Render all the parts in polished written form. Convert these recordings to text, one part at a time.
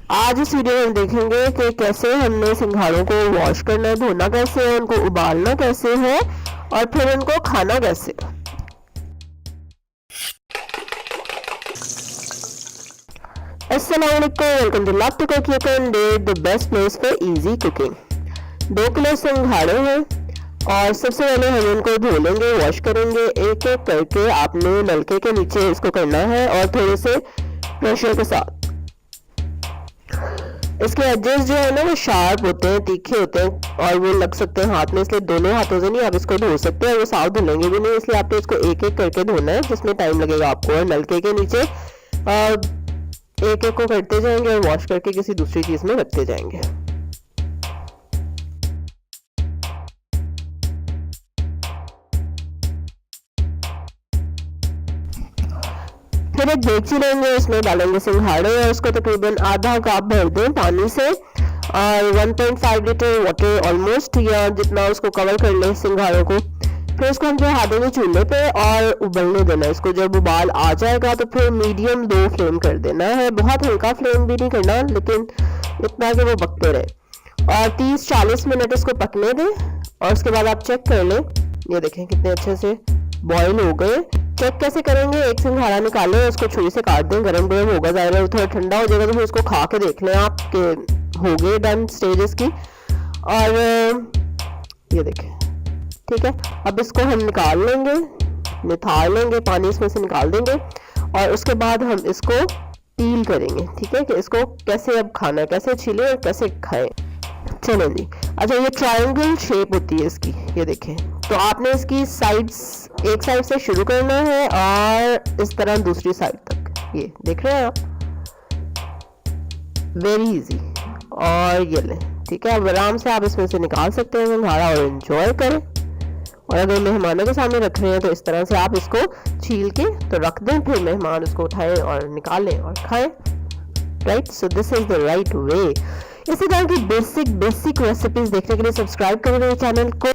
आज इस वीडियो में हम देखेंगे कि कैसे हमने सिंघाड़ों को वॉश करना है, धोना कैसे है, उनको उबालना कैसे है और फिर उनको खाना कैसे। अस्सलाम-ओ-अलैकुम, welcome to love to cook you can do, the best place for easy cooking. 2 kilo सिंघाड़े हैं और सबसे पहले हम इनको धो लेंगे, वॉश करेंगे। एक एक करके आपने नलके के नीचे इसको करना है और थोड़े से प्रेशर के साथ। इसके एजेस जो है ना वो शार्प होते हैं, तीखे होते हैं और वो लग सकते हैं हाथ में, इसलिए दोनों हाथों से नहीं आप इसको धो सकते हैं। वो साफ धुलेंगे भी नहीं, इसलिए आपको इसको एक एक करके धोना है, जिसमें टाइम लगेगा आपको। और नलके के नीचे एक एक को करते जाएंगे और वॉश करके किसी दूसरी चीज में रखते जाएंगे। फिर एक डेगची लेंगे, उसमें डालेंगे सिंघाड़े और उसको तकरीबन आधा कप भर दें पानी से और 1.5 लीटर वाटर ऑलमोस्ट, या जितना उसको कवर कर लें सिंघाड़ों को। फिर उसको हम चढ़ा देंगे चूल्हे पे और उबलने देना है इसको। जब उबाल आ जाएगा तो फिर मीडियम 2 फ्लेम कर देना है, बहुत हल्का फ्लेम भी नहीं करना, लेकिन इतना कि वो पकते रहे। और 30-40 मिनट इसको पकने दें और उसके बाद आप चेक कर लें। ये देखें कितने अच्छे से बॉईल हो गए। चेक कैसे करेंगे, एक सिंघाड़ा निकालें, उसको छुरी से काट दें, गरम गरम होगा, ज़ाहिर है थोड़ा ठंडा हो जाएगा तो फिर उसको खा के देख लें आप कि हो गए डन स्टेजेस की। और ये देखें, ठीक है। अब इसको हम निकाल लेंगे, निथार लेंगे, पानी इसमें से निकाल देंगे और उसके बाद हम इसको पील करेंगे, ठीक है, कि इसको कैसे अब खाना है, कैसे छीलें और कैसे खाएं। चलें जी। अच्छा, ये ट्रायंगल शेप होती है इसकी, ये देखें। तो आपने इसकी साइड्स, एक साइड से शुरू करना है और इस तरह दूसरी साइड तक, ये देख रहे हैं आप, वेरी इजी। और ये लें, ठीक है। अब आराम से आप इसमें से निकाल सकते हैं सिंघाड़ा और एंजॉय करें। और अगर मेहमानों के सामने रख रहे हैं तो इस तरह से आप इसको छील के तो रख दें, फिर मेहमान उसको उठाएं और निकालें और खाएं। Right, so this is the right way. इसी तरह की बेसिक रेसिपीज देखने के लिए सब्सक्राइब करें मेरे चैनल को,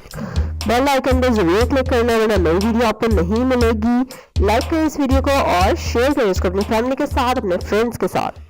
बेल आइकन पे जरूर क्लिक करना, वरना नई वीडियो आपको नहीं मिलेगी। लाइक करें इस वीडियो को और शेयर करें इसको अपनी फैमिली के साथ, अपने फ्रेंड्स के साथ।